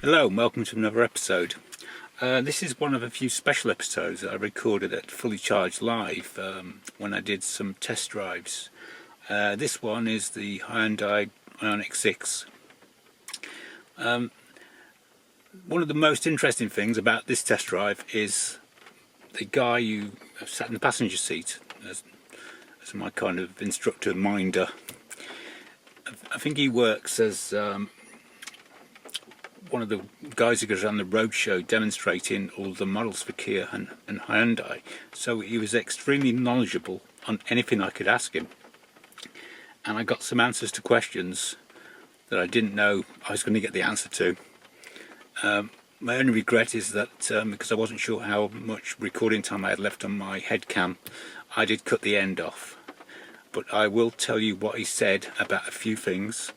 Hello and welcome to another episode. This is one of a few special episodes that I recorded at Fully Charged Live when I did some test drives. This one is the Hyundai Ioniq 6. One of the most interesting things about this test drive is the guy who sat in the passenger seat as my kind of instructor minder. I think he works as one of the guys who goes on the roadshow demonstrating all the models for Kia and Hyundai. So he was extremely knowledgeable on anything I could ask him. And I got some answers to questions that I didn't know I was going to get the answer to. My only regret is that because I wasn't sure how much recording time I had left on my head cam, I did cut the end off. But I will tell you what he said about a few things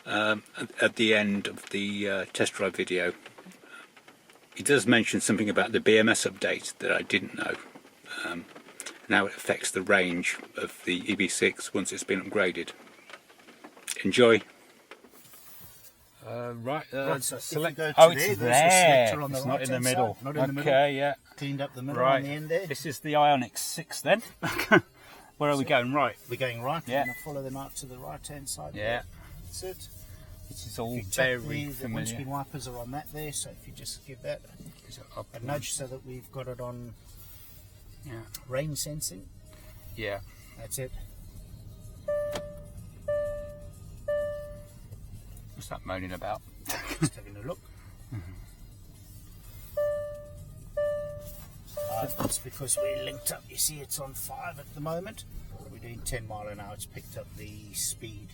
at the end of the test drive video. He does mention something about the BMS update that I didn't know, and how it affects the range of the EV6 once it's been upgraded. Enjoy. So select. Oh, it's there. On the it's right not in the middle. Not in the middle. Okay, yeah. Cleaned up the middle Right. on the end there. This is the Ioniq 6 then. Where are we going? Right. We're going right. Yeah. We're going to follow them out to the right-hand side. Yeah. There. That's it. This is all If you check very the familiar. windscreen wipers are on that there, so if you just give that Is it up? a nudge so that we've got it on Yeah. rain sensing. Yeah. That's it. What's that moaning about? Just having a look. That's because we're linked up. You see, it's on 5 at the moment. We're doing 10 mile an hour. It's picked up the speed,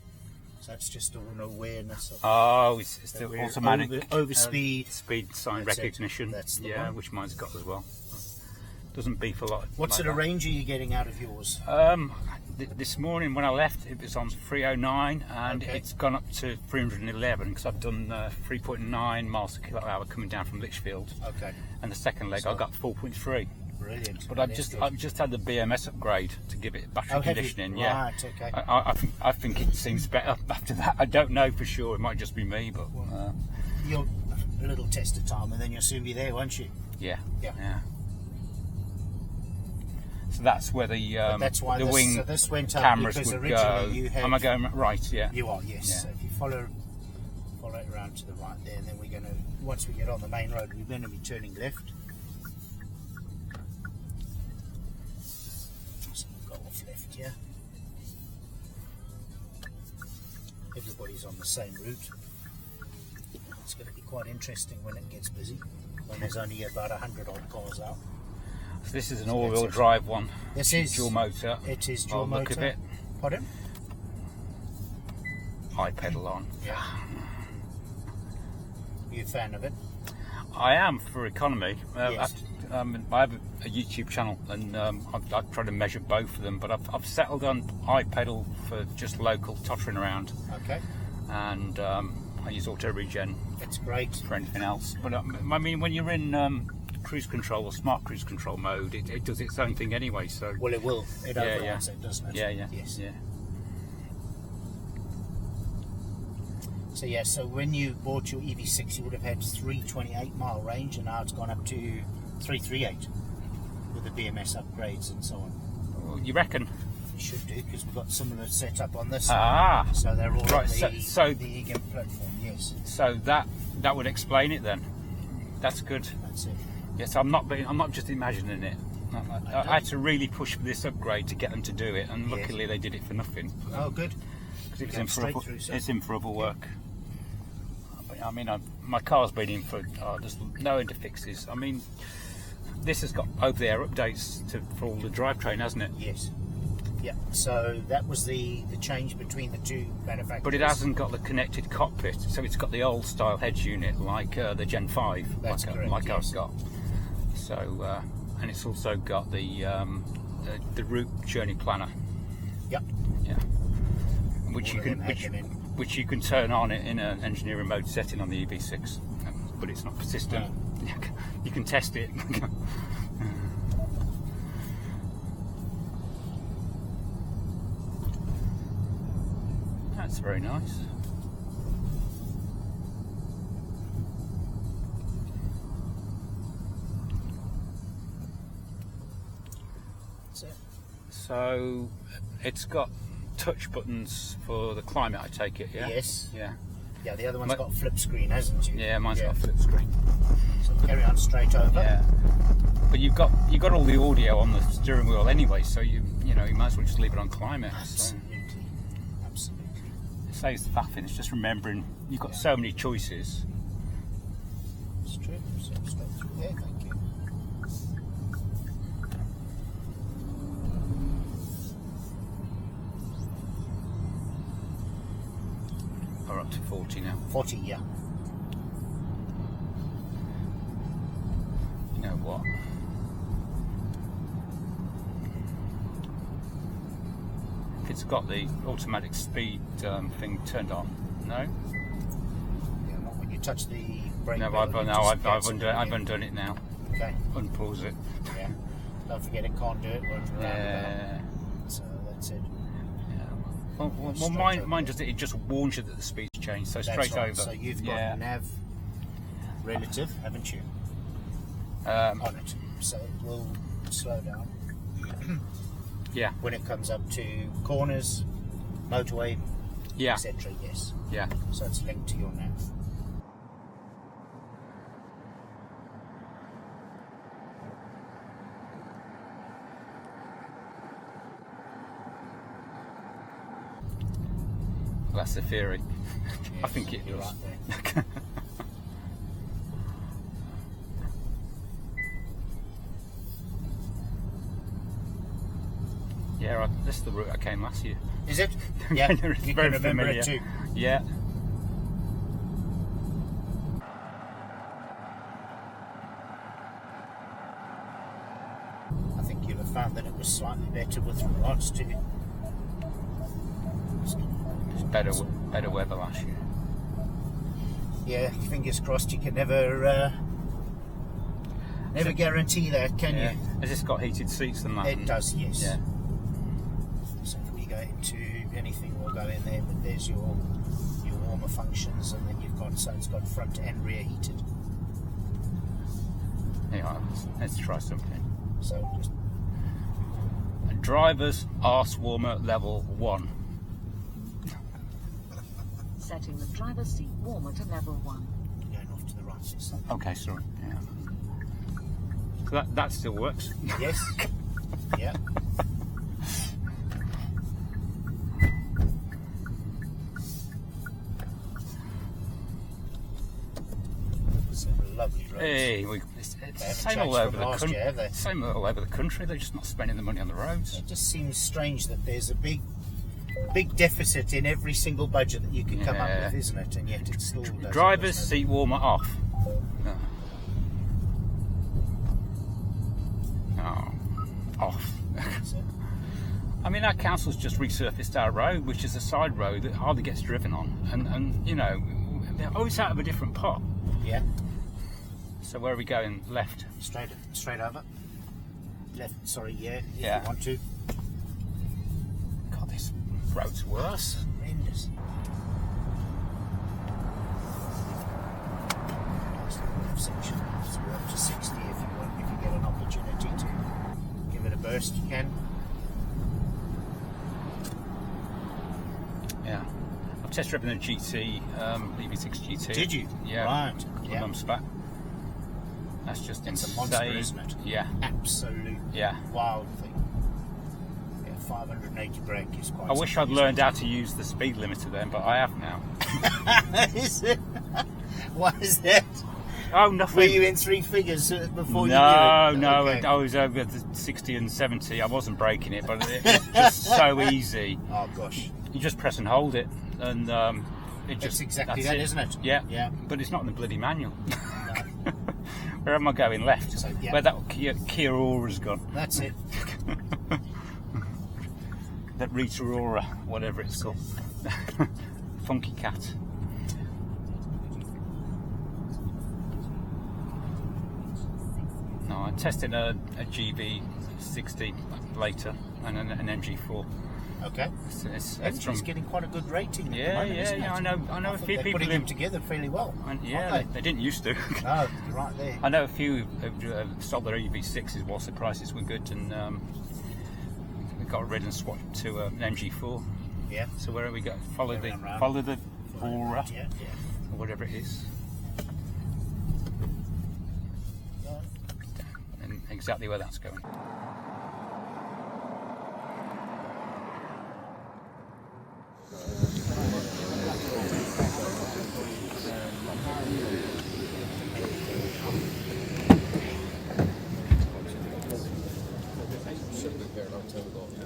so it's just an awareness of Oh, it's the automatic over speed. Speed sign That's it. recognition. That's the yeah, one. which mine's got as well. Doesn't beep a lot. What like sort of that. range are you getting out of yours? This morning when I left, it was on 309, and Okay. it's gone up to 311 because I've done 3.9 miles per kilowatt hour coming down from Lichfield, Okay, and the second leg I got 4.3. brilliant. But That is good. I've just had the BMS upgrade to give it battery have you? conditioning. Yeah, Right, okay. I think it seems better after that. I don't know for sure. It might just be me, but You'll a little test of time, and then you'll soon be there, won't you? yeah. Yeah. So that's where the That's why the wing this went up cameras because would originally go. you had. Am I going right? Yeah. You are, yes. Yeah. So if you follow it around to the right there, and then we're going to, once we get on the main road, we're going to be turning left. So we'll go off left here. Everybody's on the same route. It's going to be quite interesting when it gets busy, when there's only about 100 odd cars out. So this is an all-wheel drive one. This is dual motor. It is dual Look motor. of it. Pardon? High pedal on. Yeah. You a fan of it? I am for economy. Yes. I have a YouTube channel, and I've tried to measure both of them, but I've settled on high pedal for just local tottering around, Okay. and I use auto regen It's great. for anything else. But I mean, when you're in cruise control or smart cruise control mode, it does its own thing anyway. So Well, it will. It Yeah, overrides it, doesn't it? yeah. Yes. Yeah. So yeah, so when you bought your EV6, you would have had 328 mile range, and now it's gone up to 338 with the BMS upgrades and so on. Well, you reckon? You should do, because we've got similar setup on this. Ah. So they're all Right, on so the e-gmp platform. Yes, So that would explain it then. That's good. that's it. Yes, I'm not just imagining it. I had to really push for this upgrade to get them to do it, and Yes. luckily they did it for nothing. Oh, good. Because Going straight through, sir. it's in for other work. I mean, my car's been in for there's no end to fixes. I mean, this has got over-the-air updates for all the drivetrain, hasn't it? Yes. Yeah. So that was the change between the two manufacturers. But it hasn't got the connected cockpit, so it's got the old style heads unit like the Gen 5, That's correct, like yes. I've got. So and it's also got the route journey planner. Yep. Yeah. Which All you of them can had them in. which you can turn on in an engineering mode setting on the EV6, but it's not persistent. No. You can test it. That's very nice. So it's got touch buttons for the climate, I take it, yeah? Yes. Yeah. Yeah, the other one's got a flip screen, hasn't it? Yeah, mine's got a flip screen. So carry on straight over. Yeah. But you've got all the audio on the steering wheel anyway, so you might as well just leave it on climate. Absolutely. So Absolutely. it saves the faffing. It's just remembering you've got so many choices. It's true. So straight through there, thank you. We're up to 40 now. 40, yeah. You know what? If it's got the automatic speed thing turned on, no? Yeah, not when you touch the brake. No, I've undone it now. Okay. Unpause it. Yeah. Don't forget it can't do it. Yeah. So that's it. Well, mine does it. It just warns you that the speed's changed, so That's straight right. over. So you've got nav relative, haven't you? On it, so it will slow down. Yeah. When it comes up to corners, motorway, Yeah. etc. Yes. Yeah. So it's linked to your nav. Well, that's the theory. Yes, I think it you're does. right there. Yeah, this is the route I came last year. Is it? Yeah. It's You very can remember familiar. it too. Yeah. I think you'll have found that it was slightly better with regards to. It's better weather last year. Yeah, fingers crossed. You can never guarantee that, can Yeah. you? Has this got heated seats and that? It does, yes. Yeah. So if we go into anything, we'll go in there. But there's your warmer functions, and then you've got it's got front and rear heated. Yeah. Let's try something. So just Driver's arse warmer level 1. Setting the driver's seat warmer to level 1. going off to the right. This side. Okay, sorry. Yeah. So that still works. Yes. Yeah. It's a lovely road. Hey, it's They the haven't same changed all over from the last country. year, have they? Same all over the country. They're just not spending the money on the roads. It just seems strange that there's a big deficit in every single budget that you can come up Yeah. with, isn't it? And yet it still doesn't. Driver's doesn't it? seat warmer off. Oh, off. So, I mean, our council's just resurfaced our road, which is a side road that hardly gets driven on, and you know, they're always out of a different pot. yeah, So where are we going? Left. straight over. Left. Sorry, yeah. If Yeah. you want to. God, this road's worse. Horrendous. Nice little left section. So we're up to 60 if you want. If you get an opportunity to give it a burst, you can. Yeah. I've test driven a GT, EV6 GT. Did you? Yeah. Right. My Yeah. mum's back. That's just It's insane. a monster, isn't it? Yeah. Absolute Yeah. wild thing. Yeah, 580 brake is quite. I wish I'd something, learned how to use the speed limiter then, but I have now. isn't it? Is it? Why is that? Oh, nothing. Were you in three figures before you knew No, it? no, Okay. I was over the 60 and 70. I wasn't braking it, but it was just so easy. Oh gosh. You just press and hold it, and it just. That's exactly that's that, it. isn't it? Yeah. Yeah. But it's not in the bloody manual. No, Where am I going? Left. So, yeah. Where that Kia Aura's gone. that's it. That Rita Aura, whatever it's called. Funky cat. No, I'm testing a GB60 later and an MG4. Okay. It's It's from, getting quite a good rating at the yeah, moment, yeah, isn't yeah. it? I know a think few they're people putting who, them together fairly well. yeah, aren't they didn't used to. Oh, you're right there. I know a few who sold their EV6s whilst the prices were good, and got rid and swapped to an MG4. Yeah. So where are we going? Follow the aura, Yeah. or whatever it is, and exactly where that's going.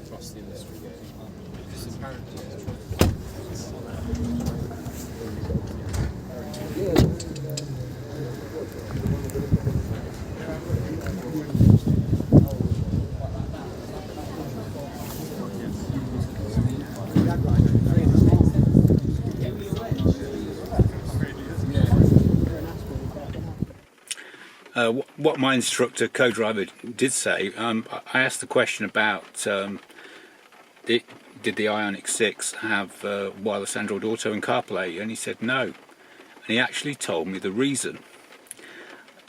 Across the industry, this is apparently What my instructor, co-driver, did say, I asked the question about did the Ioniq 6 have wireless Android Auto and CarPlay, and he said no. And he actually told me the reason.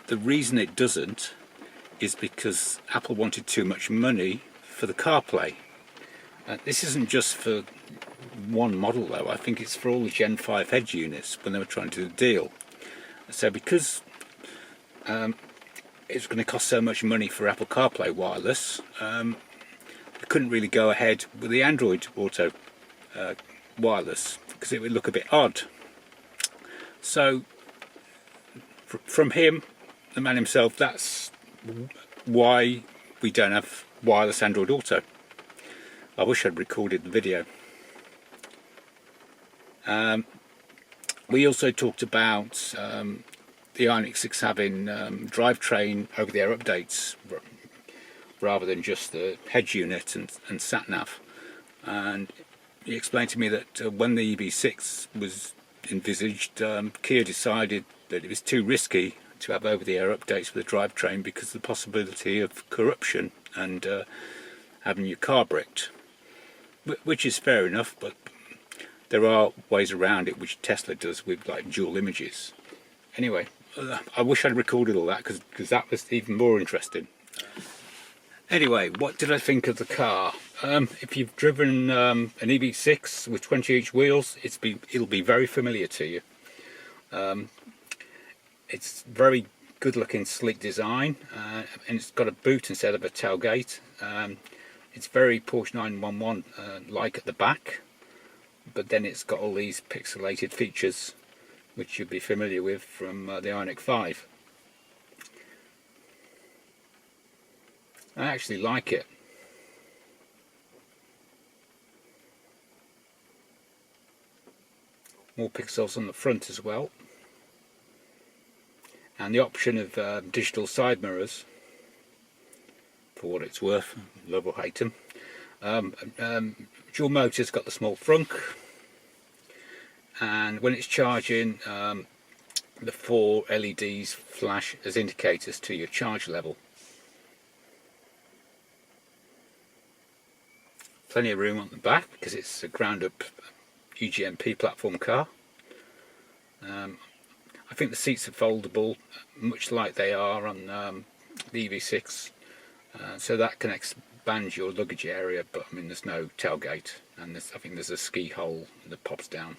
The reason it doesn't is because Apple wanted too much money for the CarPlay. This isn't just for one model though, I think it's for all the Gen 5 head units when they were trying to do the deal. So because it's going to cost so much money for Apple CarPlay wireless, we couldn't really go ahead with the Android Auto wireless because it would look a bit odd. So from him, the man himself, that's why we don't have wireless Android Auto. I wish I'd recorded the video. We also talked about the Ioniq 6 having drivetrain over-the-air updates rather than just the head unit and sat-nav. And he explained to me that when the EV6 was envisaged, Kia decided that it was too risky to have over-the-air updates for the drivetrain because of the possibility of corruption and having your car bricked. Which is fair enough, but there are ways around it, which Tesla does with like dual images. Anyway, I wish I'd recorded all that because that was even more interesting. Anyway, what did I think of the car? If you've driven an EV6 with 20-inch wheels, it'll be very familiar to you. It's very good-looking, sleek design, and it's got a boot instead of a tailgate. It's very Porsche 911 like at the back, but then it's got all these pixelated features which you'll be familiar with from the Ioniq 5. I actually like it. More pixels on the front as well, and the option of digital side mirrors, for what it's worth, love or hate them. Dual motor's got the small frunk, and when it's charging, the 4 LEDs flash as indicators to your charge level. Plenty of room on the back because it's a ground-up e-gmp platform car. I think the seats are foldable, much like they are on the EV6. So that can expand your luggage area, but I mean there's no tailgate, and I think there's a ski hole that pops down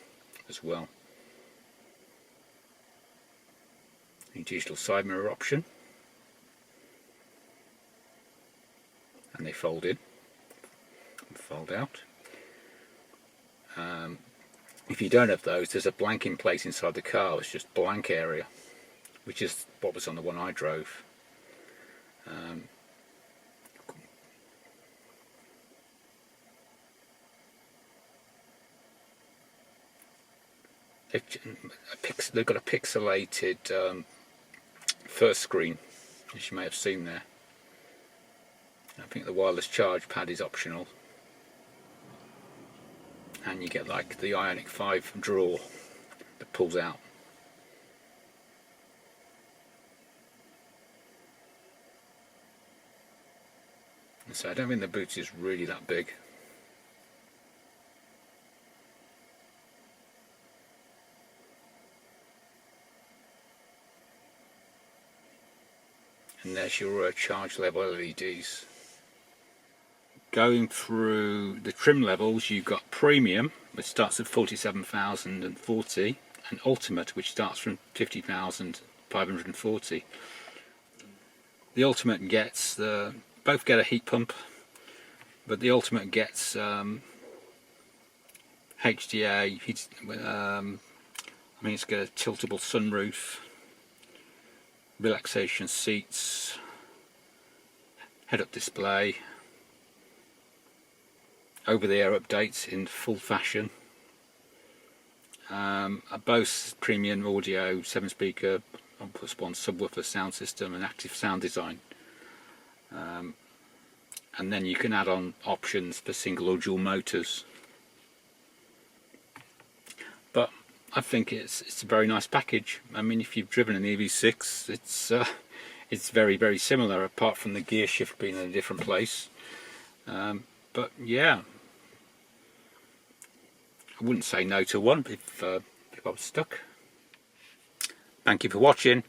as well. The digital side mirror option, and they fold in and fold out. If you don't have those, there's a blanking place inside the car. It's just blank area, which is what was on the one I drove. They've got a pixelated first screen, as you may have seen there. I think the wireless charge pad is optional, and you get like the Ioniq 5 drawer that pulls out. And so I don't think the boot is really that big. And there's your charge level LEDs going through the trim levels, you've got Premium, which starts at 47,040, and Ultimate, which starts from 50,540. The Ultimate gets both get a heat pump, but the Ultimate gets HDA. I mean, it's got a tiltable sunroof, relaxation seats, head-up display, over-the-air updates in full fashion, a Bose premium audio 7-speaker 1+1 subwoofer sound system and active sound design, and then you can add on options for single or dual motors. But I think it's a very nice package. I mean, if you've driven an EV6, it's very, very similar, apart from the gear shift being in a different place. But yeah, I wouldn't say no to one if I was stuck. Thank you for watching.